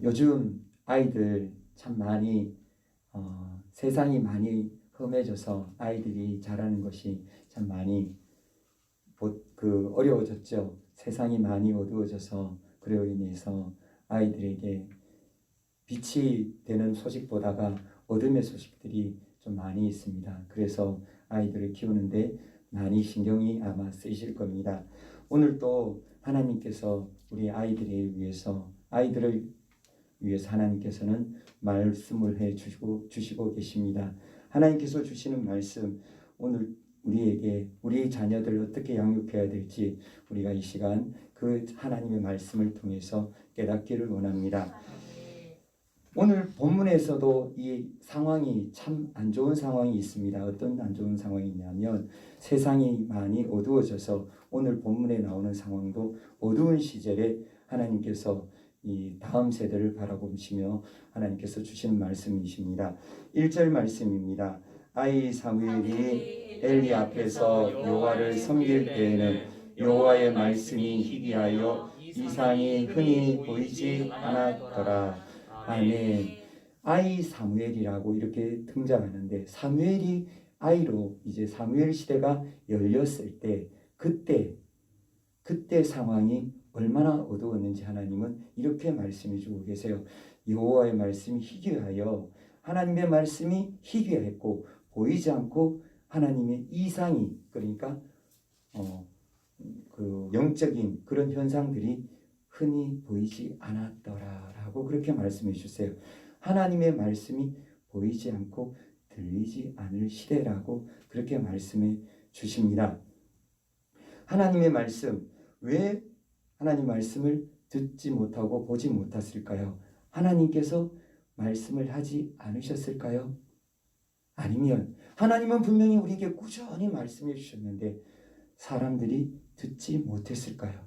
요즘 아이들 참 많이 세상이 많이 험해져서 아이들이 자라는 것이 참 많이 어려워졌죠. 세상이 많이 어두워져서 그로 인해서 아이들에게 빛이 되는 소식보다가 어둠의 소식들이 좀 많이 있습니다. 그래서 아이들을 키우는데 많이 신경이 아마 쓰이실 겁니다. 오늘 또 하나님께서 우리 아이들을 위해서 하나님께서는 말씀을 해 주시고 계십니다. 하나님께서 주시는 말씀, 오늘 우리에게 우리 자녀들을 어떻게 양육해야 될지 우리가 이 시간 그 하나님의 말씀을 통해서 깨닫기를 원합니다. 오늘 본문에서도 이 상황이 참 안 좋은 상황이 있습니다. 어떤 안 좋은 상황이냐면 세상이 많이 어두워져서 오늘 본문에 나오는 상황도 어두운 시절에 하나님께서 이 다음 세대를 바라보시며 하나님께서 주시는 말씀이십니다. 1절 말씀입니다. 아이 사무엘이 엘리 앞에서 여호와를 섬길 때에는 여호와의 말씀이 희귀하여 이상이 흔히 보이지 않았더라. 아멘. 아이 사무엘이라고 이렇게 등장하는데, 사무엘이 아이로 이제 사무엘 시대가 열렸을 때 그때 상황이 얼마나 어두웠는지 하나님은 이렇게 말씀해 주고 계세요. 여호와의 말씀이 희귀하여, 하나님의 말씀이 희귀했고 보이지 않고 하나님의 이상이, 그러니까 그 영적인 그런 현상들이 흔히 보이지 않았더라라고 그렇게 말씀해 주세요. 하나님의 말씀이 보이지 않고 들리지 않을 시대라고 그렇게 말씀해 주십니다. 하나님의 말씀, 왜 하나님 말씀을 듣지 못하고 보지 못했을까요? 하나님께서 말씀을 하지 않으셨을까요? 아니면 하나님은 분명히 우리에게 꾸준히 말씀해 주셨는데 사람들이 듣지 못했을까요?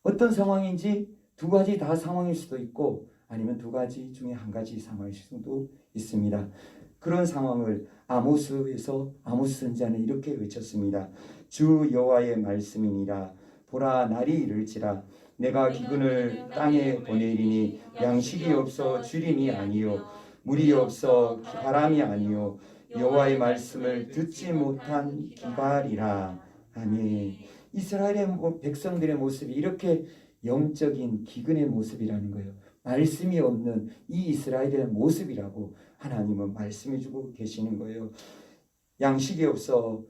어떤 상황인지 두 가지 다 상황일 수도 있고 아니면 두 가지 중에 한 가지 상황일 수도 있습니다. 그런 상황을 아모스에서 아모스 선지자는 이렇게 외쳤습니다. 주 여호와의 말씀이니라. 보라, 날이 이를지라. 내가 기근을 땅에 보내리니 양식이 없어 주림이 아니요 물이 없어 바람이 아니요 여호와의 말씀을 듣지 못한 기갈이라. 아멘. 이스라엘의 백성들의 모습이 이렇게 영적인 기근의 모습이라는 거예요. 말씀이 없는 이 이스라엘의 모습이라고 하나님은 말씀해 주고 계시는 거예요. 양식이 없어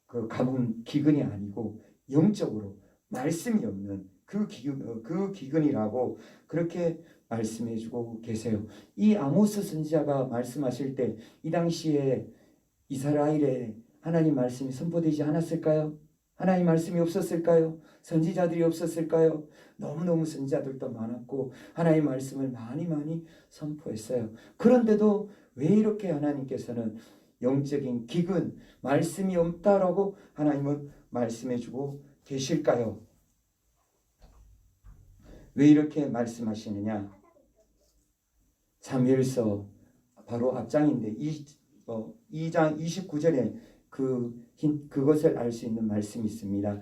그 가뭄 기근이 아니고 영적으로 말씀이 없는 그 기근이라고 그렇게 말씀해 주고 계세요. 이 아모스 선지자가 말씀하실 때 이 당시에 이스라엘에 하나님 말씀이 선포되지 않았을까요? 하나님 말씀이 없었을까요? 선지자들이 없었을까요? 너무너무 선지자들도 많았고 하나님 말씀을 많이 선포했어요. 그런데도 왜 이렇게 하나님께서는 영적인 기근, 말씀이 없다라고 하나님은 말씀해주고 계실까요? 왜 이렇게 말씀하시느냐? 사무엘서 바로 앞장인데 2장 29절에 그것을 알 수 있는 말씀이 있습니다.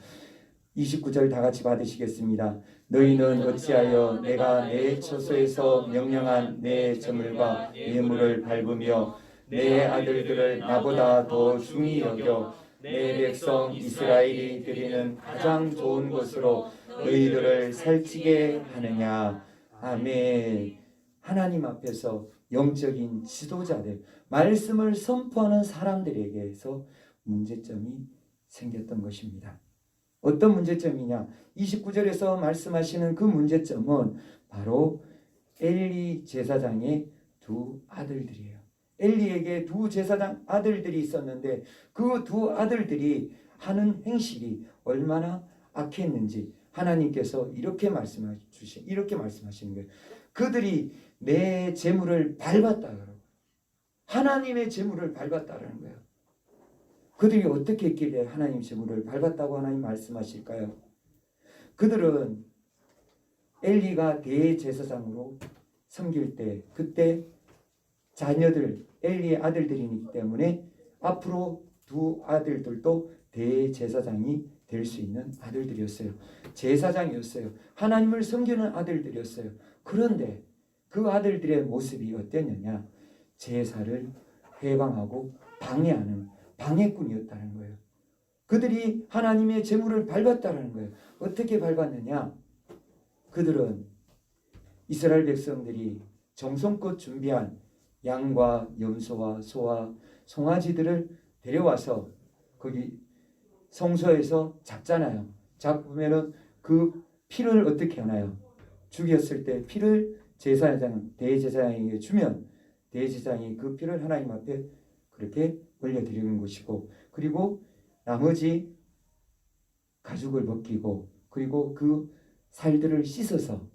29절 다 같이 받으시겠습니다. 너희는 어찌하여 내가 내 처소에서 명령한 내 저물과 예물을 밟으며 내 아들들을 나보다 더 중히 여겨 내 백성 이스라엘이 드리는 가장 좋은 것으로 너희들을 살찌게 하느냐. 아멘. 하나님 앞에서 영적인 지도자들, 말씀을 선포하는 사람들에게서 문제점이 생겼던 것입니다. 어떤 문제점이냐? 29절에서 말씀하시는 그 문제점은 바로 엘리 제사장의 두 아들들이에요. 엘리에게 두 제사장 아들들이 있었는데 그 두 아들들이 하는 행실이 얼마나 악했는지 하나님께서 이렇게 말씀하시는 거예요. 그들이 내 재물을 밟았다. 하나님의 재물을 밟았다라는 거예요. 그들이 어떻게 했길래 하나님 재물을 밟았다고 하나님 말씀하실까요? 그들은 엘리가 대제사장으로 섬길 때 그때 자녀들 엘리의 아들들이기 때문에 앞으로 두 아들들도 대제사장이 될 수 있는 아들들이었어요. 제사장이었어요. 하나님을 섬기는 아들들이었어요. 그런데 그 아들들의 모습이 어땠느냐? 제사를 회방하고 방해하는 방해꾼이었다는 거예요. 그들이 하나님의 제물을 밟았다는 거예요. 어떻게 밟았느냐? 그들은 이스라엘 백성들이 정성껏 준비한 양과 염소와 소와 송아지들을 데려와서 거기 성소에서 잡잖아요. 잡으면은 그 피를 어떻게 하나요? 죽였을 때 피를 대제사장에게 주면 대제사장이 그 피를 하나님 앞에 그렇게 올려드리는 것이고, 그리고 나머지 가죽을 벗기고, 그리고 그 살들을 씻어서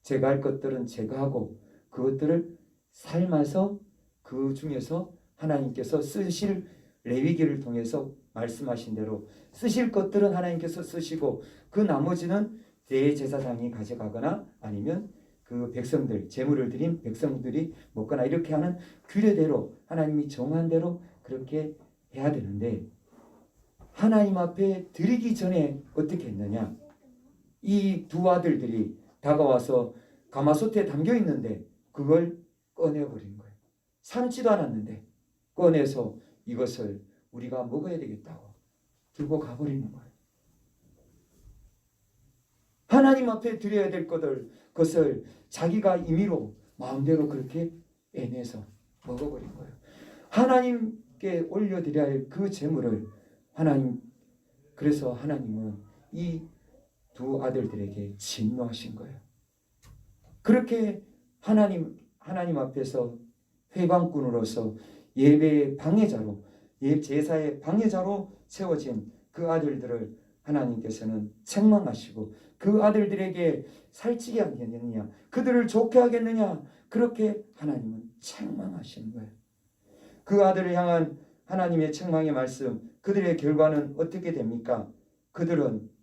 제거할 것들은 제거하고, 그것들을 삶아서 그 중에서 하나님께서 쓰실 레위기를 통해서 말씀하신 대로 쓰실 것들은 하나님께서 쓰시고, 그 나머지는 대제사장이 가져가거나 아니면 그 백성들, 제물을 드린 백성들이 먹거나, 이렇게 하는 규례대로 하나님이 정한 대로 그렇게 해야 되는데, 하나님 앞에 드리기 전에 어떻게 했느냐? 이 두 아들들이 다가와서 가마솥에 담겨 있는데 그걸 꺼내버린 거예요. 삶지도 않았는데 꺼내서 이것을 우리가 먹어야 되겠다고 들고 가버리는 거예요. 하나님 앞에 드려야 될 것을 자기가 임의로 마음대로 그렇게 빼내서 먹어버린 거예요. 하나님께 올려드려야 할 그 제물을 그래서 하나님은 이 두 아들들에게 진노하신 거예요. 그렇게 하나님 앞에서 회방꾼으로서 예배의 방해자로, 제사의 방해자로 세워진 그 아들들을 하나님께서는 책망하시고, 그 아들들에게 살찌게 하겠느냐, 그들을 좋게 하겠느냐, 그렇게 하나님은 책망하시는 거예요. 그 아들을 향한 하나님의 책망의 말씀, 그들의 결과는 어떻게 됩니까? 그들은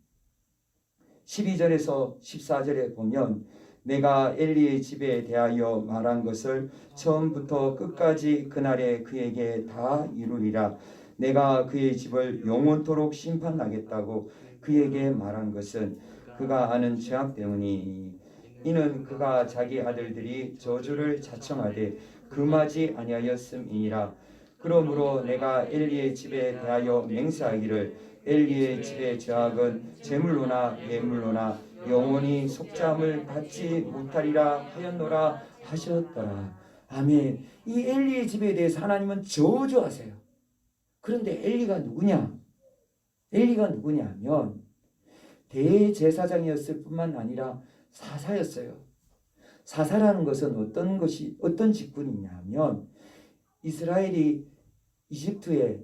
12절에서 14절에 보면, 내가 엘리의 집에 대하여 말한 것을 처음부터 끝까지 그날에 그에게 다 이루리라. 내가 그의 집을 영원토록 심판하겠다고 그에게 말한 것은 그가 아는 죄악 때문이니, 이는 그가 자기 아들들이 저주를 자청하되 금하지 아니하였음이니라. 그러므로 내가 엘리의 집에 대하여 맹세하기를, 엘리의 집의 죄악은 제물로나 예물로나 영원히 속죄함을 받지 못하리라 하였노라 하셨더라. 아멘. 이 엘리의 집에 대해서 하나님은 저주하세요. 그런데 엘리가 누구냐? 엘리가 누구냐면 대제사장이었을 뿐만 아니라 사사였어요. 사사라는 것은 어떤 직분이냐면, 이스라엘이 이집트에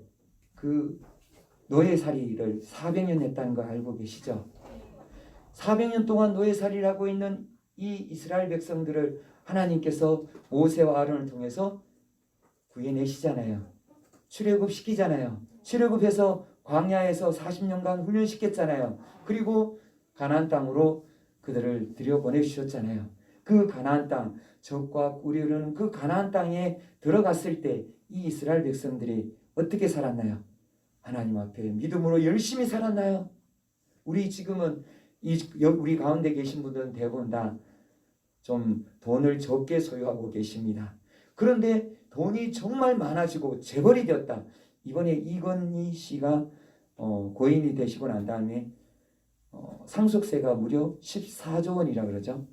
그 노예살이를 400년 했다는 거 알고 계시죠? 400년 동안 노예살이를 하고 있는 이 이스라엘 백성들을 하나님께서 모세와 아론을 통해서 구해내시잖아요. 출애굽시키잖아요. 출애굽해서 광야에서 40년간 훈련시켰잖아요. 그리고 가나안 땅으로 그들을 들여보내주셨잖아요. 그 가나안 땅, 적과 꿀이 흐르는 그 가나안 땅에 들어갔을 때 이 이스라엘 백성들이 어떻게 살았나요? 하나님 앞에 믿음으로 열심히 살았나요? 우리 지금은 우리 가운데 계신 분들은 대부분 다 좀 돈을 적게 소유하고 계십니다. 그런데 돈이 정말 많아지고 재벌이 되었다. 이번에 이건희 씨가 고인이 되시고 난 다음에 상속세가 무려 14조 원이라 그러죠.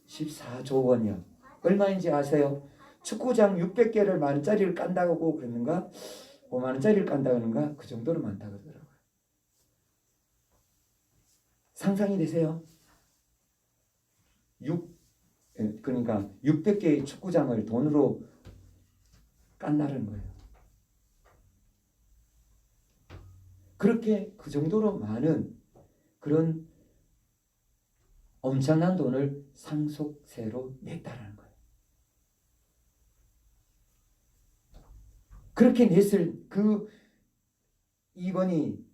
14조 원이요. 얼마인지 아세요? 축구장 600개를 만짜리를 깐다고 그러는가? 5만 원짜리를 깐다 그러는가? 그 정도로 많다 그러더라고요. 상상이 되세요? 그러니까 600개의 축구장을 돈으로 깐다는 거예요. 그렇게 그 정도로 많은 그런 엄청난 돈을 상속세로 냈다라는 거예요. 그렇게 냈을 그 이건희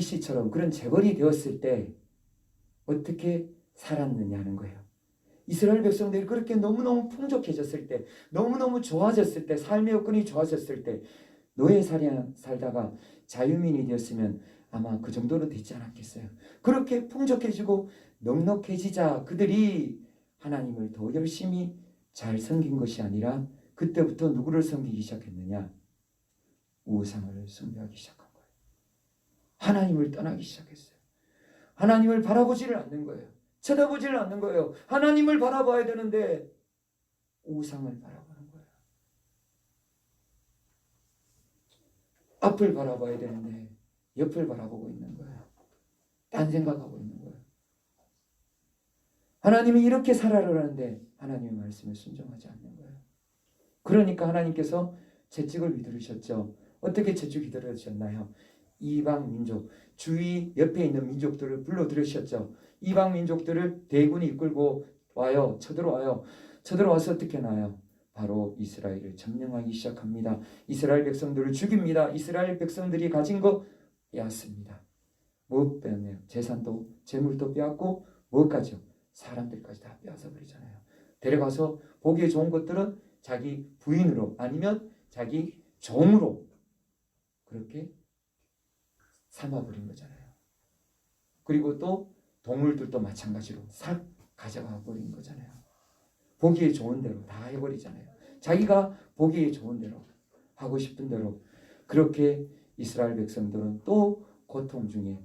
씨처럼 그런 재벌이 되었을 때 어떻게 살았느냐는 거예요. 이스라엘 백성들이 그렇게 너무너무 풍족해졌을 때, 너무너무 좋아졌을 때, 삶의 여건이 좋아졌을 때, 노예 살다가 자유민이 되었으면 아마 그 정도로 되지 않았겠어요. 그렇게 풍족해지고 넉넉해지자 그들이 하나님을 더 열심히 잘 섬긴 것이 아니라 그때부터 누구를 섬기기 시작했느냐? 우상을 숭배하기 시작한 거예요. 하나님을 떠나기 시작했어요. 하나님을 바라보지를 않는 거예요. 쳐다보지를 않는 거예요. 하나님을 바라봐야 되는데 우상을 바라보는 거예요. 앞을 바라봐야 되는데 옆을 바라보고 있는 거예요. 딴 생각하고 있는 거예요. 하나님이 이렇게 살아라는데 하나님의 말씀에 순종하지 않는 거예요. 그러니까 하나님께서 채찍을 휘두르셨죠. 어떻게 채찍 휘두르셨나요? 이방 민족, 주위 옆에 있는 민족들을 불러들으셨죠. 이방 민족들을 대군이 이끌고 와요. 쳐들어와요. 쳐들어와서 어떻게 나요? 바로 이스라엘을 점령하기 시작합니다. 이스라엘 백성들을 죽입니다. 이스라엘 백성들이 가진 거 빼앗습니다. 뭐 빼앗네요? 재산도 재물도 빼앗고 뭐까지요? 사람들까지 다 빼앗아 버리잖아요. 데려가서 보기에 좋은 것들은 자기 부인으로 아니면 자기 종으로 그렇게 삼아버린 거잖아요. 그리고 또 동물들도 마찬가지로 싹 가져가 버린 거잖아요. 보기에 좋은 대로 다 해버리잖아요. 자기가 보기에 좋은 대로 하고 싶은 대로 그렇게 이스라엘 백성들은 또 고통 중에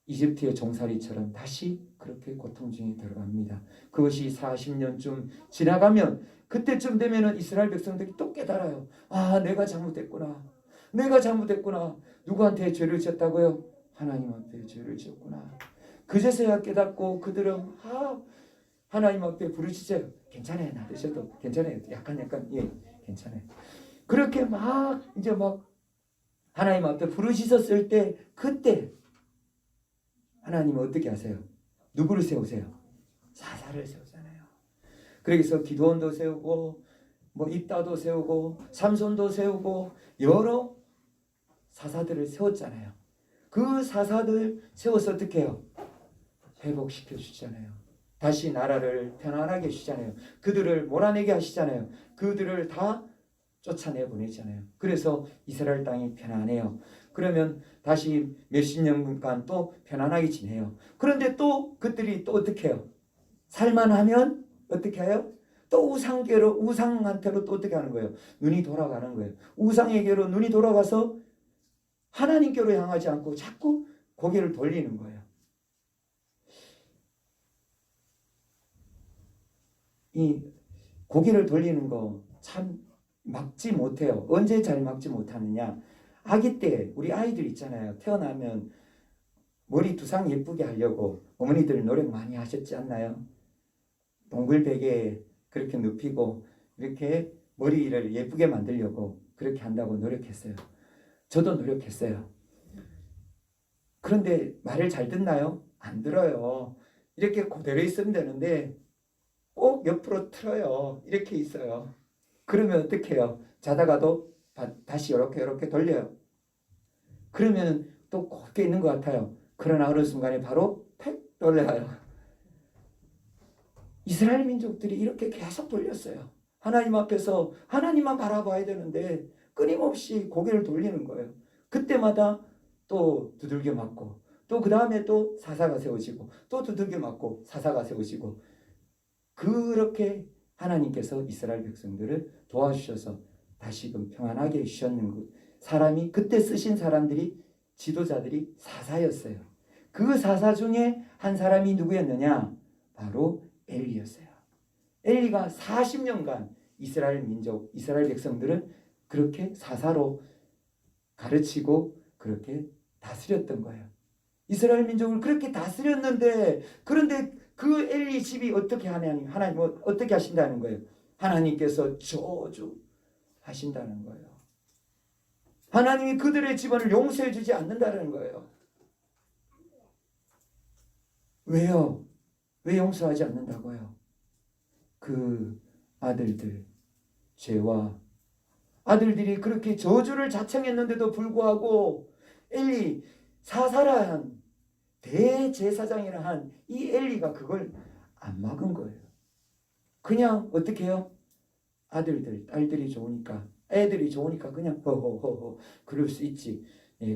이집트의 종살이처럼 다시 그렇게 고통 중에 들어갑니다. 그것이 40년쯤 지나가면 그때쯤 되면은 이스라엘 백성들이 또 깨달아요. 아, 내가 잘못했구나. 내가 잘못했구나. 누구한테 죄를 지었다고요? 하나님 앞에 죄를 지었구나. 그제서야 깨닫고 그들은 하나님 앞에 부르짖어요. 괜찮아요. 나드셔도 괜찮아요. 약간 예, 괜찮아요. 그렇게 이제 하나님 앞에 부르짖었을 때 그때 하나님은 어떻게 하세요? 누구를 세우세요? 사사를 세우잖아요. 그래서 기드온도 세우고 입다도 세우고 삼손도 세우고 여러 사사들을 세웠잖아요. 그 사사들 세워서 어떻게 해요? 회복시켜 주잖아요. 다시 나라를 편안하게 해주잖아요. 그들을 몰아내게 하시잖아요. 그들을 다 쫓아내 보내잖아요. 그래서 이스라엘 땅이 편안해요. 그러면 다시 몇십 년간 또 편안하게 지내요. 그런데 또 그들이 또 어떻게 해요? 살만하면 어떻게 해요? 또 우상한테로 또 어떻게 하는 거예요? 눈이 돌아가는 거예요. 우상에게로 눈이 돌아가서 하나님께로 향하지 않고 자꾸 고개를 돌리는 거예요. 이 고개를 돌리는 거 참 막지 못해요. 언제 잘 막지 못하느냐? 아기 때 우리 아이들 있잖아요. 태어나면 머리 두상 예쁘게 하려고 어머니들 노력 많이 하셨지 않나요? 동글 베개에 그렇게 눕히고 이렇게 머리를 예쁘게 만들려고 그렇게 한다고 노력했어요. 저도 노력했어요. 그런데 말을 잘 듣나요? 안 들어요. 이렇게 그대로 있으면 되는데 꼭 옆으로 틀어요. 이렇게 있어요. 그러면 어떻게 해요? 자다가도 다시 이렇게 돌려요. 그러면 또 곱게 있는 것 같아요. 그러나 어느 순간에 바로 팩 돌려요. 이스라엘 민족들이 이렇게 계속 돌렸어요. 하나님 앞에서 하나님만 바라봐야 되는데 끊임없이 고개를 돌리는 거예요. 그때마다 또 두들겨 맞고 또 그 다음에 또 사사가 세워지고 또 두들겨 맞고 사사가 세워지고 그렇게 하나님께서 이스라엘 백성들을 도와주셔서 다시금 평안하게 해주셨는 것. 사람이 그때 쓰신 사람들이 지도자들이 사사였어요. 그 사사 중에 한 사람이 누구였느냐? 바로 엘리였어요. 엘리가 40년간 이스라엘 민족, 이스라엘 백성들을 그렇게 사사로 가르치고 그렇게 다스렸던 거예요. 이스라엘 민족을 그렇게 다스렸는데 그런데 그 엘리 집이 어떻게 하나님 어떻게 하신다는 거예요? 하나님께서 저주하신다는 거예요. 하나님이 그들의 집안을 용서해 주지 않는다는 거예요. 왜요? 왜 용서하지 않는다고요? 그 아들들 죄와 아들들이 그렇게 저주를 자청했는데도 불구하고 엘리 사사라 한 대제사장이라 한 이 엘리가 그걸 안 막은 거예요. 그냥 어떻게 해요? 아들들, 딸들이 좋으니까 애들이 좋으니까 그냥 허허허허 그럴 수 있지.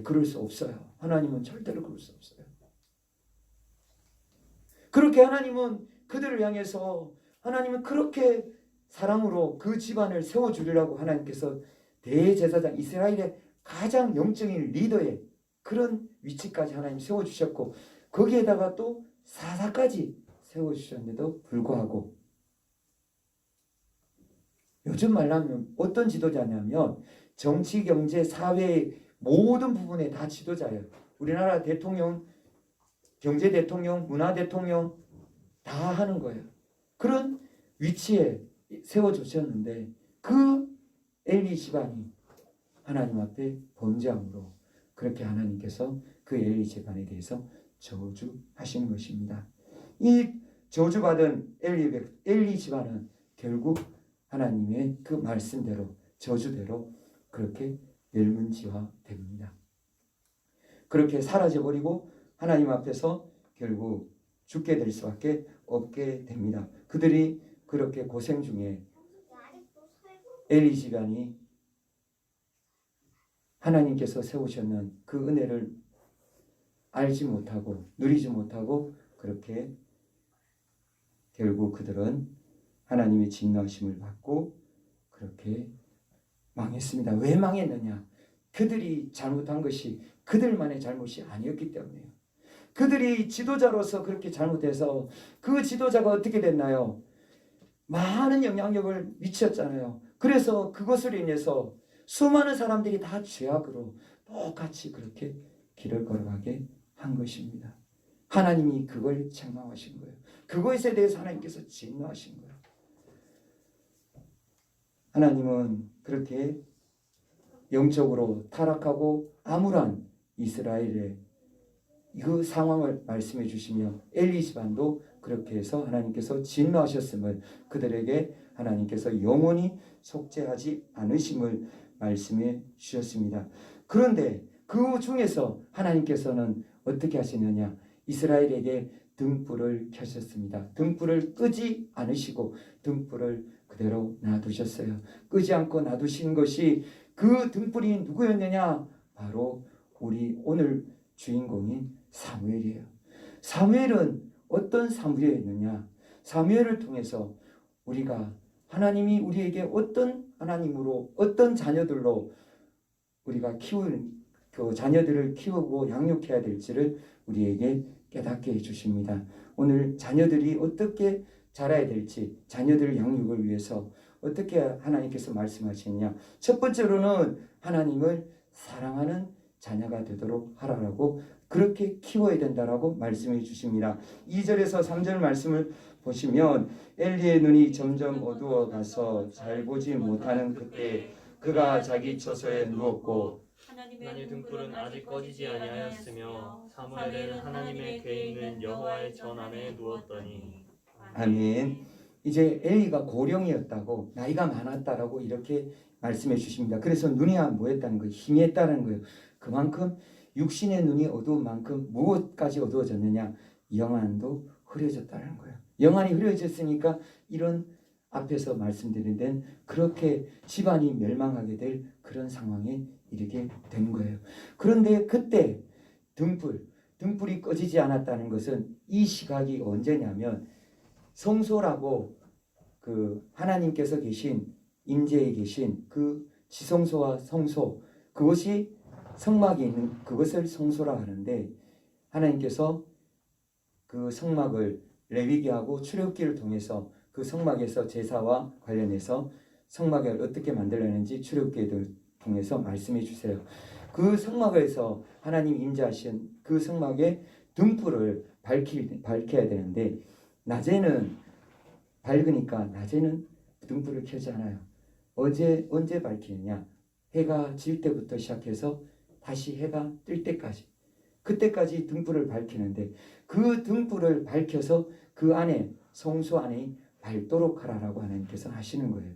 그럴 수 없어요. 하나님은 절대로 그럴 수 없어요. 그렇게 하나님은 그들을 향해서 하나님은 그렇게 사랑으로 그 집안을 세워주리라고 하나님께서 대제사장, 이스라엘의 가장 영적인 리더의 그런 위치까지 하나님 세워주셨고, 거기에다가 또 사사까지 세워주셨는데도 불구하고, 요즘 말하면 어떤 지도자냐면 정치, 경제, 사회 모든 부분에 다 지도자예요. 우리나라 대통령, 경제 대통령, 문화 대통령 다 하는 거예요. 그런 위치에 세워주셨는데 그 엘리 집안이 하나님 앞에 범죄함으로 그렇게 하나님께서 그 엘리 집안에 대해서 저주하신 것입니다. 이 저주받은 엘리 집안은 결국 하나님의 그 말씀대로 저주대로 그렇게 멸문지화됩니다. 그렇게 사라져버리고 하나님 앞에서 결국 죽게 될 수밖에 없게 됩니다. 그들이 그렇게 고생 중에 엘리 집안이 하나님께서 세우셨는 그 은혜를 알지 못하고 누리지 못하고 그렇게 결국 그들은 하나님의 진노하심을 받고 그렇게 망했습니다. 왜 망했느냐? 그들이 잘못한 것이 그들만의 잘못이 아니었기 때문이에요. 그들이 지도자로서 그렇게 잘못해서 그 지도자가 어떻게 됐나요? 많은 영향력을 미쳤잖아요. 그래서 그것으로 인해서 수많은 사람들이 다 죄악으로 똑같이 그렇게 길을 걸어가게 한 것입니다. 하나님이 그걸 책망하신 거예요. 그것에 대해서 하나님께서 진노하신 거예요. 하나님은 그렇게 영적으로 타락하고 암울한 이스라엘의 그 상황을 말씀해 주시며 엘리 집안도 그렇게 해서 하나님께서 진노하셨음을, 그들에게 하나님께서 영원히 속죄하지 않으심을 말씀해 주셨습니다. 그런데 그 중에서 하나님께서는 어떻게 하시느냐? 이스라엘에게 등불을 켜셨습니다. 등불을 끄지 않으시고 등불을 그대로 놔두셨어요. 끄지 않고 놔두신 것이 그 등불이 누구였느냐? 바로 우리 오늘 주인공인 사무엘이에요. 사무엘은 어떤 사무엘이었느냐? 사무엘을 통해서 우리가 하나님이 우리에게 어떤 하나님으로 어떤 자녀들로 우리가 키우는 그 자녀들을 키우고 양육해야 될지를 우리에게 깨닫게 해주십니다. 오늘 자녀들이 어떻게 자라야 될지, 자녀들 양육을 위해서 어떻게 하나님께서 말씀하시느냐? 첫 번째로는 하나님을 사랑하는 자녀가 되도록 하라고, 그렇게 키워야 된다라고 말씀해 주십니다. 2절에서 3절 말씀을 보시면 엘리의 눈이 점점 어두워 가서 잘 보지 못하는 그때 그가 자기 처소에 누웠고 하나님의 등불은 아직 꺼지지 아니하였으며 사무엘은 하나님의 궤에 있는 여호와의 전 안에 누웠더니. 아멘. 이제 엘리가 고령이었다고, 나이가 많았다라고 이렇게 말씀해 주십니다. 그래서 눈이 뭐했다는 거예요? 희미했다는 거예요. 그만큼 육신의 눈이 어두운 만큼 무엇까지 어두워졌느냐? 영안도 흐려졌다는 거예요. 영안이 흐려졌으니까 이런 앞에서 말씀드린 데는 그렇게 집안이 멸망하게 될 그런 상황에 이르게 된 거예요. 그런데 그때 등불이 꺼지지 않았다는 것은 이 시각이 언제냐면 성소라고 그 하나님께서 계신 임재에 계신 그 지성소와 성소, 그것이 성막이 있는 그것을 성소라 하는데, 하나님께서 그 성막을 레위기하고 출애굽기를 통해서 그 성막에서 제사와 관련해서 성막을 어떻게 만들려는지 출애굽기를 통해서 말씀해 주세요. 그 성막에서 하나님 임재하신 그 성막에 등불을 밝혀야 되는데 낮에는 밝으니까 낮에는 등불을 켜지 않아요. 언제 밝히느냐? 해가 질 때부터 시작해서 다시 해가 뜰 때까지, 그때까지 등불을 밝히는데 그 등불을 밝혀서 그 안에 성소 안에 밝도록 하라라고 하나님께서 하시는 거예요.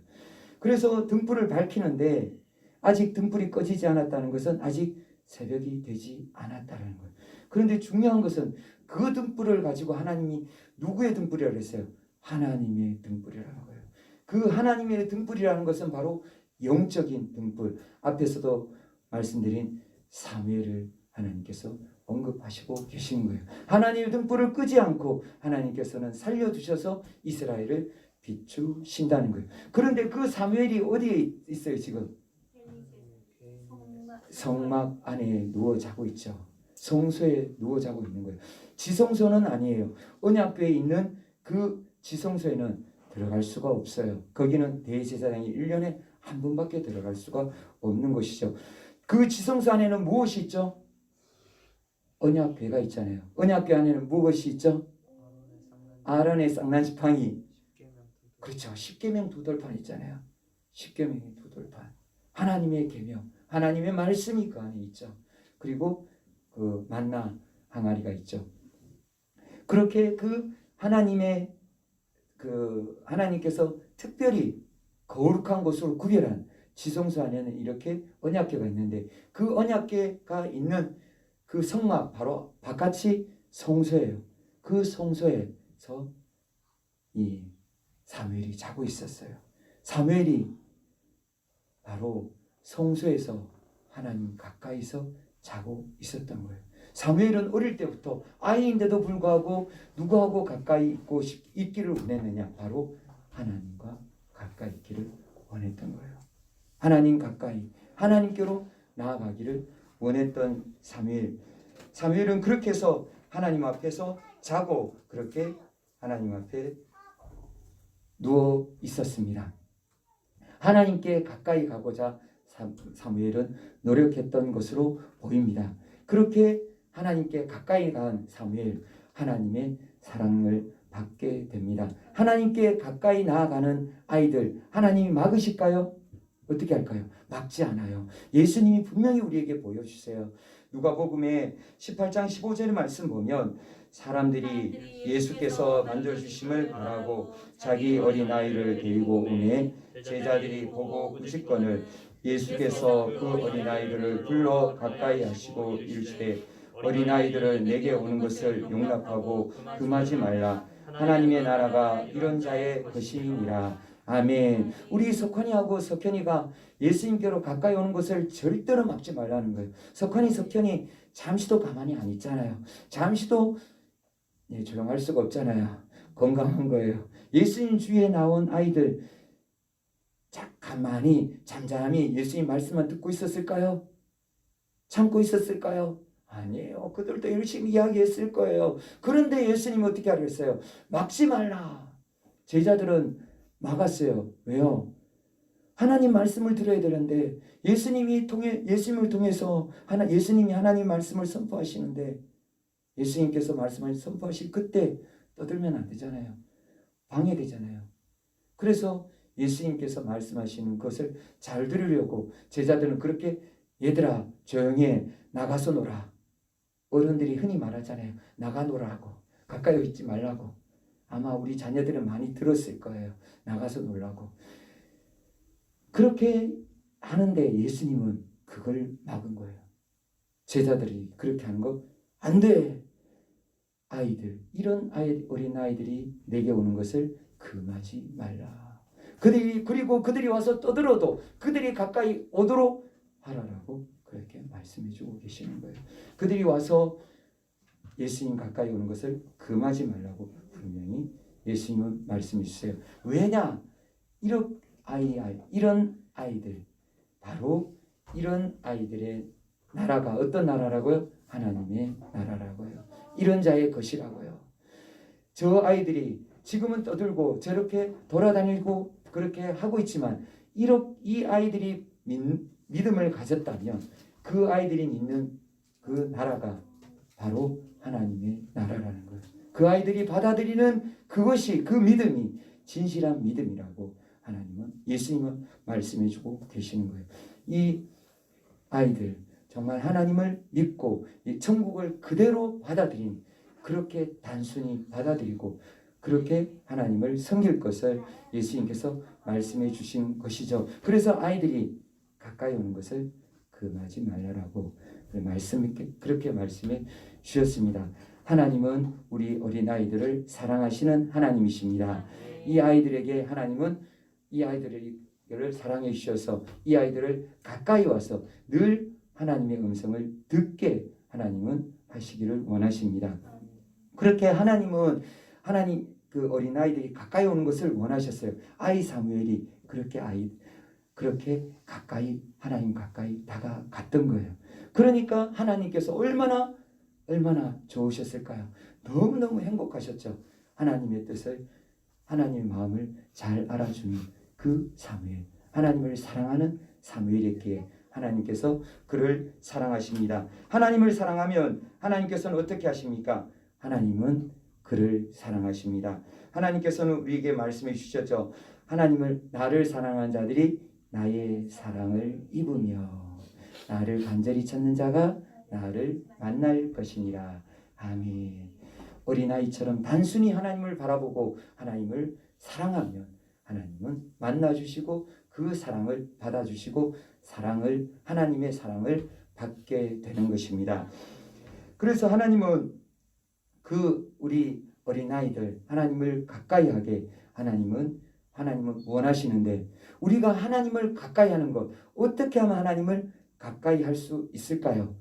그래서 등불을 밝히는데 아직 등불이 꺼지지 않았다는 것은 아직 새벽이 되지 않았다는 거예요. 그런데 중요한 것은 그 등불을 가지고 하나님이 누구의 등불이라고 했어요? 하나님의 등불이라는 거예요. 그 하나님의 등불이라는 것은 바로 영적인 등불, 앞에서도 말씀드린 사무엘을 하나님께서 언급하시고 계시는 거예요. 하나님의 등불을 끄지 않고 하나님께서는 살려두셔서 이스라엘을 비추신다는 거예요. 그런데 그 사무엘이 어디에 있어요 지금? 성막 안에 누워 자고 있죠. 성소에 누워 자고 있는 거예요. 지성소는 아니에요. 언약궤에 있는 그 지성소에는 들어갈 수가 없어요. 거기는 대제사장이 1년에 한 번밖에 들어갈 수가 없는 것이죠. 그 지성소 안에는 무엇이 있죠? 언약궤가 있잖아요. 언약궤 안에는 무엇이 있죠? 아론의 쌍난지팡이. 그렇죠. 십계명 두돌판 있잖아요. 십계명의 두돌판. 하나님의 계명, 하나님의 말씀이 그 안에 있죠. 그리고 그 만나 항아리가 있죠. 그렇게 그 하나님의 하나님께서 특별히 거룩한 곳으로 구별한 지성소 안에는 이렇게 언약궤가 있는데 그 언약궤가 있는 그 성막 바로 바깥이 성소예요. 그 성소에서 이 사무엘이 자고 있었어요. 사무엘이 바로 성소에서 하나님 가까이서 자고 있었던 거예요. 사무엘은 어릴 때부터 아이인데도 불구하고 누구하고 가까이 있기를 원했느냐? 바로 하나님과 가까이 있기를 원했던 거예요. 하나님 가까이, 하나님께로 나아가기를 원했던 사무엘. 사무엘은 그렇게 해서 하나님 앞에서 자고 그렇게 하나님 앞에 누워 있었습니다. 하나님께 가까이 가고자 사무엘은 노력했던 것으로 보입니다. 그렇게 하나님께 가까이 간 사무엘, 하나님의 사랑을 받게 됩니다. 하나님께 가까이 나아가는 아이들, 하나님이 막으실까요? 어떻게 할까요? 막지 않아요. 예수님이 분명히 우리에게 보여주세요. 누가복음의 18장 15절의 말씀 보면 사람들이 예수께서 만져주심을 말하고 자기 어린아이를 데리고 오매 제자들이 보고 꾸짖거늘 예수께서 그 어린아이들을 불러 가까이 하시고 이르시되 어린아이들을 내게 오는 것을 용납하고 금하지 말라. 하나님의 나라가 이런 자의 것이니라. 아멘. 우리 석환이하고 석현이가 예수님께로 가까이 오는 것을 절대로 막지 말라는 거예요. 석환이 석현이 잠시도 가만히 안 있잖아요. 잠시도 조용할 수가 없잖아요. 건강한 거예요. 예수님 주위에 나온 아이들 가만히 잠잠히 예수님 말씀만 듣고 있었을까요? 참고 있었을까요? 아니에요. 그들도 열심히 이야기했을 거예요. 그런데 예수님이 어떻게 하려 했어요? 막지 말라. 제자들은 막았어요. 왜요? 하나님 말씀을 들어야 되는데 예수님을 통해서 예수님이 하나님 말씀을 선포하시는데 예수님께서 말씀을 선포하실 그때 떠들면 안 되잖아요. 방해되잖아요. 그래서 예수님께서 말씀하시는 것을 잘 들으려고 제자들은 그렇게 얘들아 조용히 해. 나가서 놀아. 어른들이 흔히 말하잖아요. 나가 놀라고. 가까이 있지 말라고. 아마 우리 자녀들은 많이 들었을 거예요. 나가서 놀라고. 그렇게 하는데 예수님은 그걸 막은 거예요. 제자들이 그렇게 하는 거 안 돼. 이런 어린 아이들이 내게 오는 것을 금하지 말라. 그리고 그들이 와서 떠들어도 그들이 가까이 오도록 하라라고 그렇게 말씀해 주고 계시는 거예요. 그들이 와서 예수님 가까이 오는 것을 금하지 말라고 분명히 예수님은 말씀해 주세요. 왜냐? 이런 아이들, 바로 이런 아이들의 나라가 어떤 나라라고요? 하나님의 나라라고요. 이런 자의 것이라고요. 저 아이들이 지금은 떠들고 저렇게 돌아다니고 그렇게 하고 있지만 이 아이들이 믿음을 가졌다면 그 아이들이 믿는 그 나라가 바로 하나님의 나라라는 거예요. 그 아이들이 받아들이는 그것이 그 믿음이 진실한 믿음이라고 예수님은 말씀해주고 계시는 거예요. 이 아이들 정말 하나님을 믿고 이 천국을 그대로 받아들인 그렇게 단순히 받아들이고 그렇게 하나님을 섬길 것을 예수님께서 말씀해 주신 것이죠. 그래서 아이들이 가까이 오는 것을 금하지 말라라고 그렇게 말씀해 주셨습니다. 하나님은 우리 어린아이들을 사랑하시는 하나님이십니다. 이 아이들에게 하나님은 이 아이들을 사랑해 주셔서 이 아이들을 가까이 와서 늘 하나님의 음성을 듣게 하나님은 하시기를 원하십니다. 그렇게 하나님은 그 어린아이들이 가까이 오는 것을 원하셨어요. 아이 사무엘이 그렇게 가까이 하나님 가까이 다가갔던 거예요. 그러니까 하나님께서 얼마나 좋으셨을까요? 너무너무 행복하셨죠. 하나님의 뜻을 하나님의 마음을 잘 알아주는 그 사무엘, 하나님을 사랑하는 사무엘에게 하나님께서 그를 사랑하십니다. 하나님을 사랑하면 하나님께서는 어떻게 하십니까? 하나님은 그를 사랑하십니다. 하나님께서는 우리에게 말씀해 주셨죠. 나를 사랑하는 자들이 나의 사랑을 입으며 나를 간절히 찾는 자가 나를 만날 것이니라. 아멘. 어린아이처럼 단순히 하나님을 바라보고 하나님을 사랑하면 하나님은 만나주시고 그 사랑을 받아주시고 하나님의 사랑을 받게 되는 것입니다. 그래서 하나님은 우리 어린아이들 하나님을 가까이 하게 하나님은 원하시는데 우리가 하나님을 가까이 하는 것 어떻게 하면 하나님을 가까이 할 수 있을까요?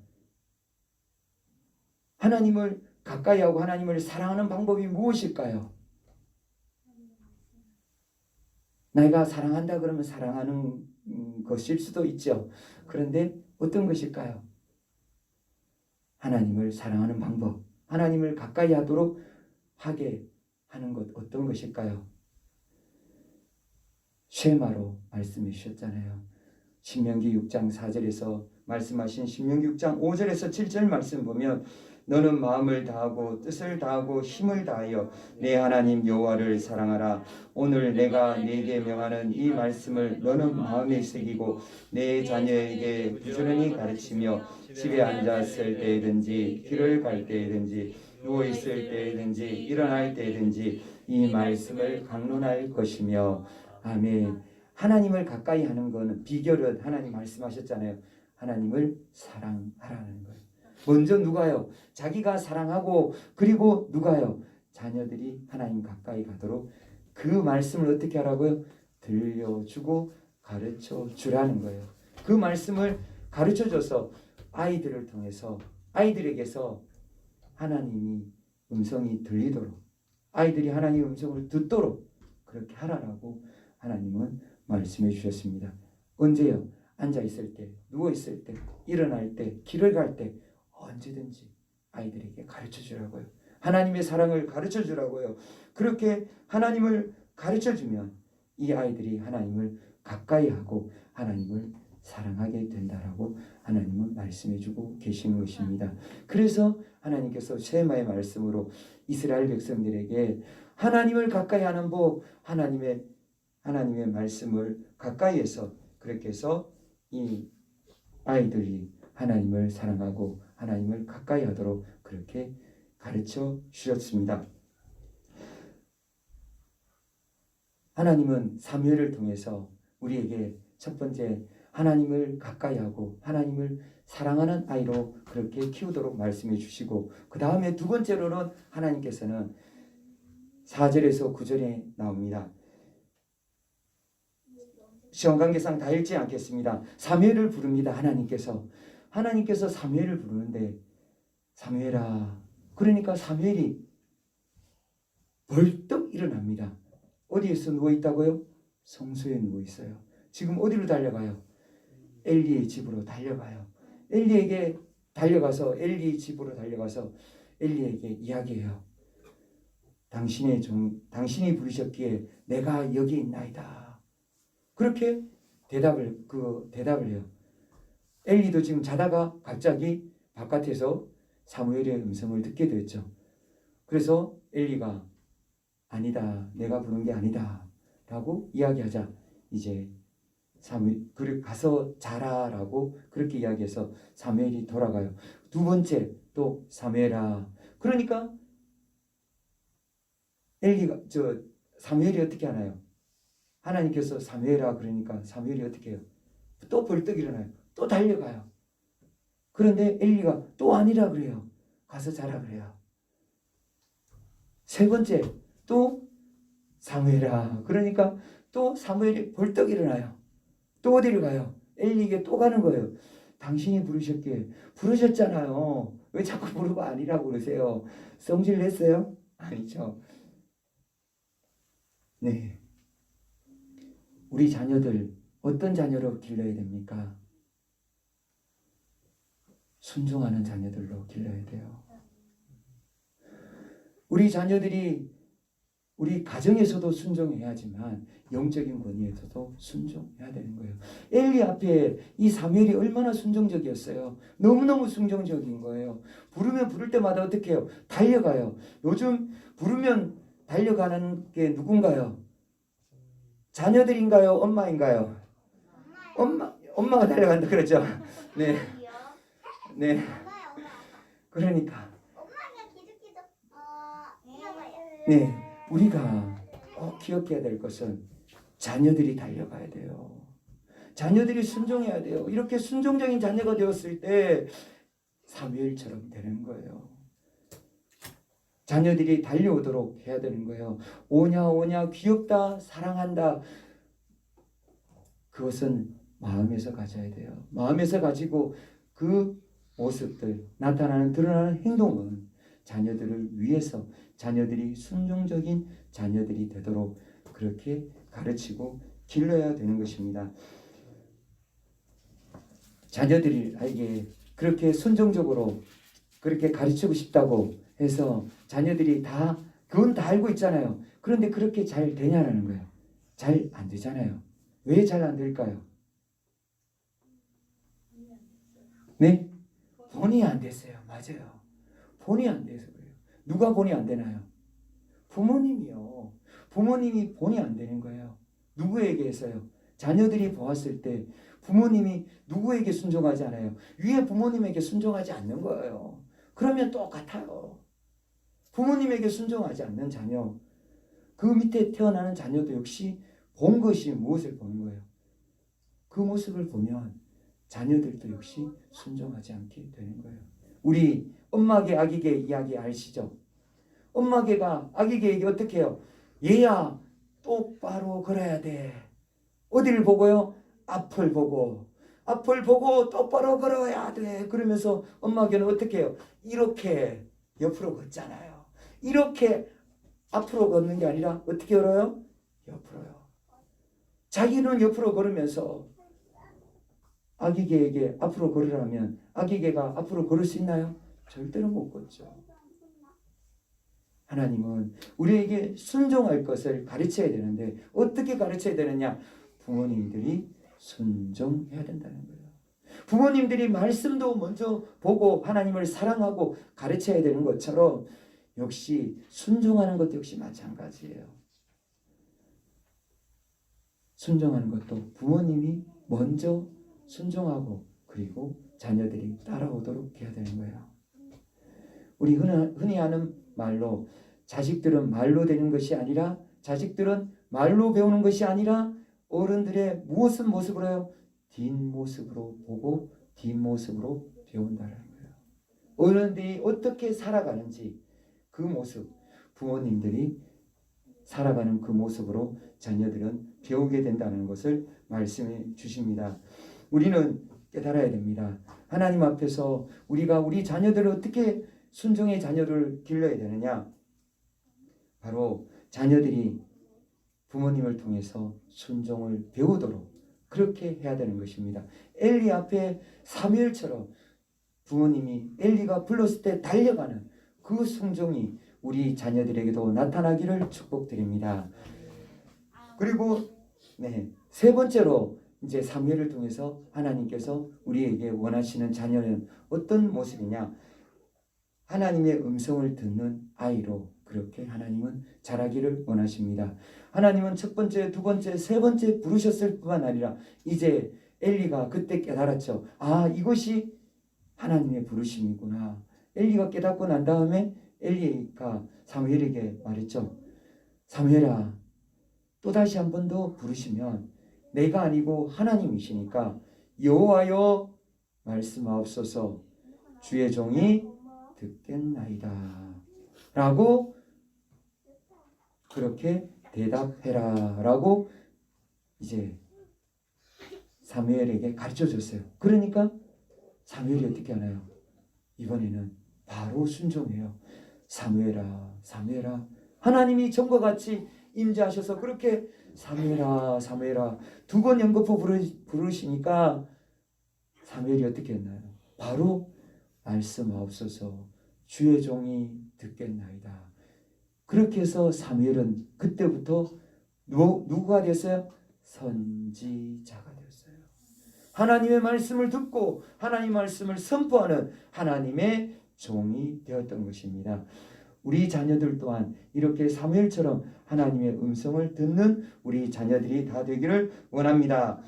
하나님을 가까이 하고 하나님을 사랑하는 방법이 무엇일까요? 내가 사랑한다 그러면 사랑하는 것일 수도 있죠. 그런데 어떤 것일까요? 하나님을 사랑하는 방법, 하나님을 가까이 하도록 하게 하는 것 어떤 것일까요? 쉐마로 말씀해 주셨잖아요. 신명기 6장 4절에서 말씀하신 신명기 6장 5절에서 7절 말씀 보면 너는 마음을 다하고 뜻을 다하고 힘을 다하여 내 하나님 여호와를 사랑하라. 오늘 내가 네게 명하는 이 말씀을 너는 마음에 새기고 내 자녀에게 부지런히 가르치며 집에 앉았을 때든지 길을 갈 때든지 누워 있을 때든지 일어날 때든지 이 말씀을 강론할 것이며. 아멘. 하나님을 가까이 하는 것은 비결은 하나님 말씀하셨잖아요. 하나님을 사랑하라는 거예요. 먼저 누가요? 자기가 사랑하고 그리고 누가요? 자녀들이 하나님 가까이 가도록 그 말씀을 어떻게 하라고요? 들려주고 가르쳐 주라는 거예요. 그 말씀을 가르쳐 줘서 아이들을 통해서 아이들에게서 하나님이 음성이 들리도록 아이들이 하나님의 음성을 듣도록 그렇게 하라라고 하나님은 말씀해 주셨습니다. 언제요? 앉아 있을 때, 누워 있을 때, 일어날 때, 길을 갈 때 언제든지 아이들에게 가르쳐 주라고요. 하나님의 사랑을 가르쳐 주라고요. 그렇게 하나님을 가르쳐 주면 이 아이들이 하나님을 가까이 하고 하나님을 사랑하게 된다라고 하나님은 말씀해 주고 계시는 것입니다. 그래서 하나님께서 쉐마의 말씀으로 이스라엘 백성들에게 하나님을 가까이 하는 법, 하나님의 말씀을 가까이 해서 그렇게 해서 이 아이들이 하나님을 사랑하고 하나님을 가까이 하도록 그렇게 가르쳐 주셨습니다. 하나님은 사무엘을 통해서 우리에게 첫 번째 하나님을 가까이 하고 하나님을 사랑하는 아이로 그렇게 키우도록 말씀해 주시고 그 다음에 두 번째로는 하나님께서는 4절에서 9절에 나옵니다. 시험관계상 다 읽지 않겠습니다. 사무엘을 부릅니다. 하나님께서 사무엘을 부르는데 사무엘아, 그러니까 사무엘이 벌떡 일어납니다. 어디에서 누워 있다고요? 성소에 누워 있어요. 지금 어디로 달려가요? 엘리의 집으로 달려가요. 엘리에게 달려가서 엘리의 집으로 달려가서 엘리에게 이야기해요. 당신이 부르셨기에 내가 여기 있나이다. 그렇게 대답을 해요. 엘리도 지금 자다가 갑자기 바깥에서 사무엘의 음성을 듣게 됐죠. 그래서 엘리가 아니다, 내가 부른 게 아니다 라고 이야기하자 이제 사무엘 가서 자라라고 그렇게 이야기해서 사무엘이 돌아가요. 두 번째 또 사무엘아, 그러니까 사무엘이 어떻게 하나요? 하나님께서 사무엘아 그러니까 사무엘이 어떻게 해요? 또 벌떡 일어나요. 또 달려가요. 그런데 엘리가 또 아니라 그래요. 가서 자라 그래요. 세 번째 또 사무엘아 그러니까 또 사무엘이 벌떡 일어나요. 또 어디를 가요? 엘리에게 또 가는 거예요. 당신이 부르셨기에 부르셨잖아요. 왜 자꾸 부르고 아니라고 그러세요? 성질 냈어요? 아니죠. 네. 우리 자녀들 어떤 자녀로 길러야 됩니까? 순종하는 자녀들로 길러야 돼요. 우리 자녀들이 우리 가정에서도 순종해야지만 영적인 권위에서도 순종해야 되는 거예요. 엘리 앞에 이 사무엘이 얼마나 순종적이었어요. 너무너무 순종적인 거예요. 부르면 부를 때마다 어떻게 해요? 달려가요. 요즘 부르면 달려가는 게 누군가요? 자녀들인가요? 엄마인가요? 엄마가 달려간다 그러죠. 네, 네. 그러니까 네, 우리가 꼭 기억해야 될 것은 자녀들이 달려가야 돼요. 자녀들이 순종해야 돼요. 이렇게 순종적인 자녀가 되었을 때 사무엘처럼 되는 거예요. 자녀들이 달려오도록 해야 되는 거예요. 오냐 오냐 귀엽다 사랑한다. 그것은 마음에서 가져야 돼요. 마음에서 가지고 그 모습들 나타나는 드러나는 행동은 자녀들을 위해서 자녀들이 순종적인 자녀들이 되도록 그렇게 가르치고 길러야 되는 것입니다. 자녀들에게 그렇게 순종적으로 그렇게 가르치고 싶다고 해서 자녀들이 다 그건 다 알고 있잖아요. 그런데 그렇게 잘 되냐라는 거예요. 잘 안 되잖아요. 왜 잘 안 될까요? 네? 본이 안 됐어요. 맞아요. 본이 안 돼서 그래요. 누가 본이 안 되나요? 부모님이요. 부모님이 본이 안 되는 거예요. 누구에게서요? 자녀들이 보았을 때 부모님이 누구에게 순종하지 않아요? 위에 부모님에게 순종하지 않는 거예요. 그러면 똑같아요. 부모님에게 순종하지 않는 자녀, 그 밑에 태어나는 자녀도 역시 본 것이 무엇을 보는 거예요? 그 모습을 보면 자녀들도 역시 순종하지 않게 되는 거예요. 우리 엄마개 아기개 이야기 아시죠? 엄마개가 아기개에게 어떻게 해요? 얘야 똑바로 걸어야 돼. 어디를 보고요? 앞을 보고. 앞을 보고 똑바로 걸어야 돼. 그러면서 엄마개는 어떻게 해요? 이렇게 옆으로 걷잖아요. 이렇게 앞으로 걷는 게 아니라 어떻게 걸어요? 옆으로요. 자기는 옆으로 걸으면서 아기개에게 앞으로 걸으라면 아기개가 앞으로 걸을 수 있나요? 절대로 못 걷죠. 하나님은 우리에게 순종할 것을 가르쳐야 되는데 어떻게 가르쳐야 되느냐? 부모님들이 순종해야 된다는 거예요. 부모님들이 말씀도 먼저 보고 하나님을 사랑하고 가르쳐야 되는 것처럼 역시 순종하는 것도 역시 마찬가지예요. 순종하는 것도 부모님이 먼저 순종하고 그리고 자녀들이 따라오도록 해야 되는 거예요. 우리 흔히 하는 말로 자식들은 말로 되는 것이 아니라 자식들은 말로 배우는 것이 아니라 어른들의 무엇은 모습으로 해요? 뒷모습으로 보고 뒷모습으로 배운다는 거예요. 어른들이 어떻게 살아가는지 그 모습 부모님들이 살아가는 그 모습으로 자녀들은 배우게 된다는 것을 말씀해 주십니다. 우리는 깨달아야 됩니다. 하나님 앞에서 우리가 우리 자녀들을 어떻게 순종의 자녀를 길러야 되느냐? 바로 자녀들이 부모님을 통해서 순종을 배우도록 그렇게 해야 되는 것입니다. 엘리 앞에 사무엘처럼 부모님이 엘리가 불렀을 때 달려가는 그 순종이 우리 자녀들에게도 나타나기를 축복드립니다. 그리고 세 번째로 이제 사무엘을 통해서 하나님께서 우리에게 원하시는 자녀는 어떤 모습이냐? 하나님의 음성을 듣는 아이로 그렇게 하나님은 자라기를 원하십니다. 하나님은 첫 번째, 두 번째, 세 번째 부르셨을 뿐만 아니라 이제 엘리가 그때 깨달았죠. 아, 이것이 하나님의 부르심이구나. 엘리가 깨닫고 난 다음에 엘리가 사무엘에게 말했죠. 사무엘아, 또다시 한 번 더 부르시면 내가 아니고 하나님이시니까 여호와여 말씀하옵소서. 주의 종이 듣겠나이다 라고 그렇게 대답해라 라고 이제 사무엘에게 가르쳐 줬어요. 그러니까 사무엘이 어떻게 하나요? 이번에는 바로 순종해요. 사무엘아, 사무엘아. 하나님이 전과 같이 임재하셔서 그렇게 사무엘아, 사무엘아 두 번 연거푸 부르시니까 사무엘이 어떻게 했나요? 바로 말씀하옵소서 주의 종이 듣겠나이다. 그렇게 해서 사무엘은 그때부터 누구가 됐어요? 선지자가 되었어요. 하나님의 말씀을 듣고 하나님의 말씀을 선포하는 하나님의 종이 되었던 것입니다. 우리 자녀들 또한 이렇게 사무엘처럼 하나님의 음성을 듣는 우리 자녀들이 다 되기를 원합니다.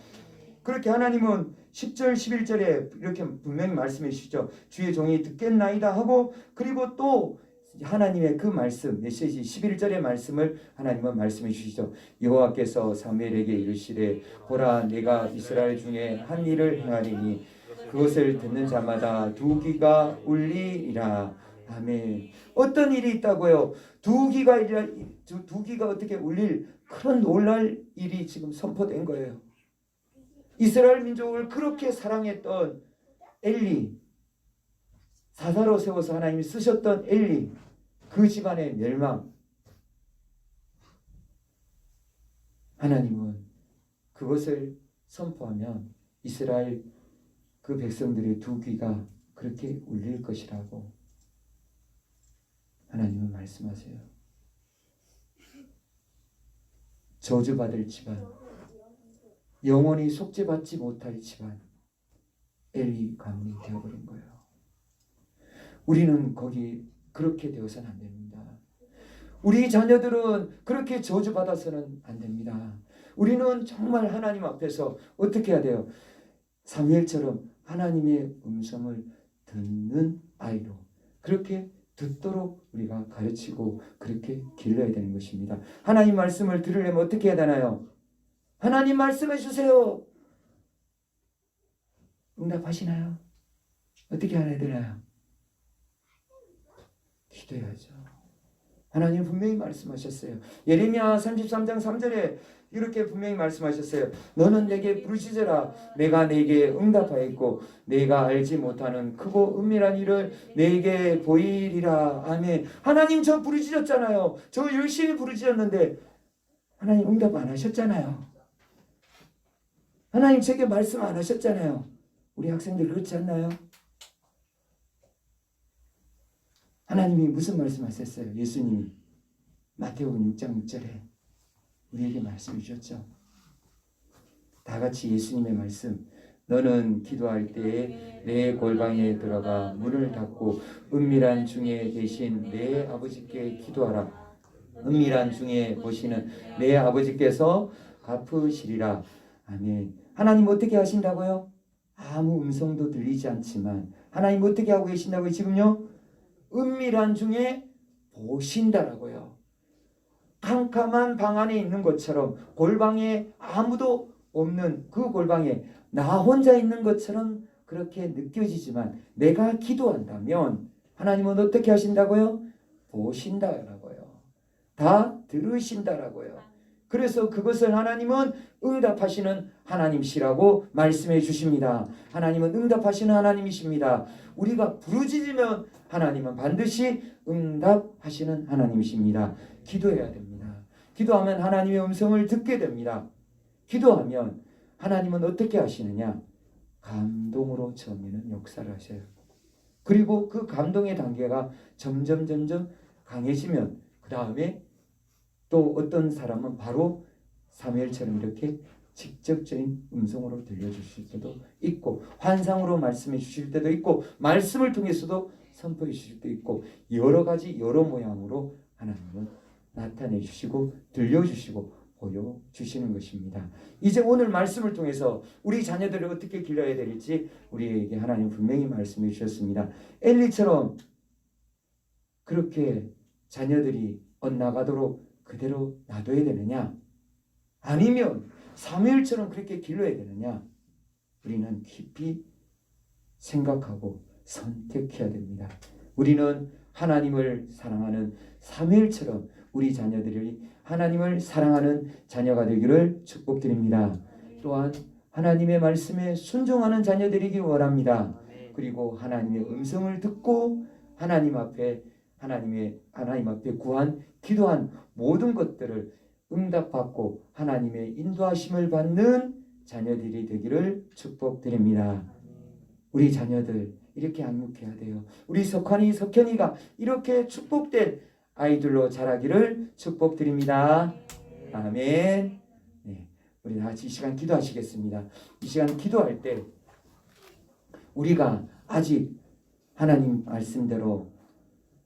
그렇게 하나님은 10절 11절에 이렇게 분명히 말씀해 주시죠. 주의 종이 듣겠나이다 하고 그리고 또 하나님의 그 말씀 메시지 11절의 말씀을 하나님은 말씀해 주시죠. 여호와께서 사무엘에게 이르시되 보라 내가 이스라엘 중에 한 일을 행하리니 그것을 듣는 자마다 두 귀가 울리리라. 아멘. 어떤 일이 있다고요? 두 귀가 어떻게 울릴 그런 놀랄 일이 지금 선포된 거예요. 이스라엘 민족을 그렇게 사랑했던 엘리, 사사로 세워서 하나님이 쓰셨던 엘리, 그 집안의 멸망. 하나님은 그것을 선포하면 이스라엘 그 백성들의 두 귀가 그렇게 울릴 것이라고 하나님은 말씀하세요. 저주받을 집안, 영원히 속죄받지 못할 집안, 엘리 가문이 되어버린 거예요. 우리는 거기 그렇게 되어서는 안 됩니다. 우리 자녀들은 그렇게 저주받아서는 안 됩니다. 우리는 정말 하나님 앞에서 어떻게 해야 돼요? 사무엘처럼 하나님의 음성을 듣는 아이로 그렇게 듣도록 우리가 가르치고 그렇게 길러야 되는 것입니다. 하나님 말씀을 들으려면 어떻게 해야 되나요? 하나님 말씀해 주세요. 응답하시나요? 어떻게 해야 되나요? 기도해야죠. 하나님 분명히 말씀하셨어요. 예레미야 33장 3절에 이렇게 분명히 말씀하셨어요. 너는 내게 부르짖으라. 내가 내게 응답하였고 내가 알지 못하는 크고 은밀한 일을 내게 보이리라. 아멘. 하나님 저 부르짖었잖아요. 저 열심히 부르짖었는데 하나님 응답 안 하셨잖아요. 하나님 제게 말씀 안 하셨잖아요. 우리 학생들 그렇지 않나요? 하나님이 무슨 말씀하셨어요? 예수님이 마태복음 6장 6절에 우리에게 말씀해 주셨죠. 다 같이 예수님의 말씀. 너는 기도할 때에 내 골방에 들어가 문을 닫고 은밀한 중에 계신 내 아버지께 기도하라. 은밀한 중에 보시는 내 아버지께서 갚으시리라. 아멘. 하나님 어떻게 하신다고요? 아무 음성도 들리지 않지만 하나님 어떻게 하고 계신다고요? 지금요? 은밀한 중에 보신다라고요. 캄캄한 방 안에 있는 것처럼 골방에 아무도 없는 그 골방에 나 혼자 있는 것처럼 그렇게 느껴지지만 내가 기도한다면 하나님은 어떻게 하신다고요? 보신다라고요. 다 들으신다라고요. 그래서 그것을 하나님은 응답하시는 하나님이시라고 말씀해 주십니다. 하나님은 응답하시는 하나님이십니다. 우리가 부르짖으면 하나님은 반드시 응답하시는 하나님이십니다. 기도해야 됩니다. 기도하면 하나님의 음성을 듣게 됩니다. 기도하면 하나님은 어떻게 하시느냐? 감동으로 처음에는 역사를 하셔요. 그리고 그 감동의 단계가 점점 강해지면 그 다음에 또 어떤 사람은 바로 사무엘처럼 이렇게 직접적인 음성으로 들려주실 때도 있고 환상으로 말씀해 주실 때도 있고 말씀을 통해서도 선포해 주실 때도 있고 여러 가지 여러 모양으로 하나님은 나타내 주시고 들려주시고 보여주시는 것입니다. 이제 오늘 말씀을 통해서 우리 자녀들을 어떻게 길러야 될지 우리에게 하나님 분명히 말씀해 주셨습니다. 엘리처럼 그렇게 자녀들이 엇나가도록 그대로 놔둬야 되느냐? 아니면 사무엘처럼 그렇게 길러야 되느냐? 우리는 깊이 생각하고 선택해야 됩니다. 우리는 하나님을 사랑하는 사무엘처럼 우리 자녀들이 하나님을 사랑하는 자녀가 되기를 축복드립니다. 또한 하나님의 말씀에 순종하는 자녀들이기 원합니다. 그리고 하나님의 음성을 듣고 하나님 앞에 구한 기도한 모든 것들을 응답받고 하나님의 인도하심을 받는 자녀들이 되기를 축복드립니다. 우리 자녀들 이렇게 양육해야 돼요. 우리 석현이가 이렇게 축복된 아이들로 자라기를 축복드립니다. 아멘. 네, 우리 다 같이 이 시간 기도하시겠습니다. 이 시간 기도할 때 우리가 아직 하나님 말씀대로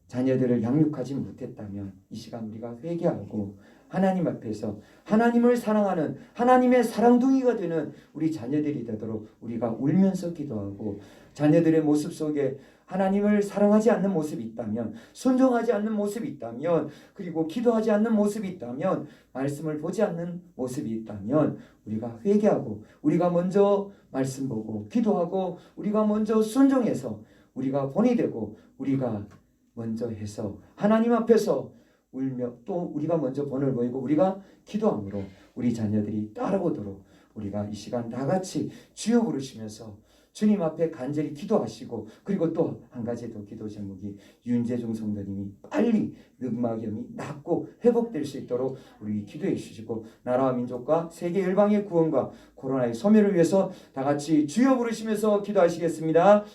자녀들을 양육하지 못했다면 이 시간 우리가 회개하고 하나님 앞에서 하나님을 사랑하는 하나님의 사랑둥이가 되는 우리 자녀들이 되도록 우리가 울면서 기도하고 자녀들의 모습 속에 하나님을 사랑하지 않는 모습이 있다면 순종하지 않는 모습이 있다면 그리고 기도하지 않는 모습이 있다면 말씀을 보지 않는 모습이 있다면 우리가 회개하고 우리가 먼저 말씀 보고 기도하고 우리가 먼저 순종해서 우리가 본이 되고 우리가 먼저 해서 하나님 앞에서 울며 또 우리가 먼저 본을 보이고 우리가 기도함으로 우리 자녀들이 따라오도록 우리가 이 시간 다 같이 주여 부르시면서 주님 앞에 간절히 기도하시고 그리고 또 한 가지 더 기도 제목이 윤재중 성도님이 빨리 늑막염이 낫고 회복될 수 있도록 우리 기도해 주시고 나라와 민족과 세계 열방의 구원과 코로나의 소멸을 위해서 다 같이 주여 부르시면서 기도하시겠습니다.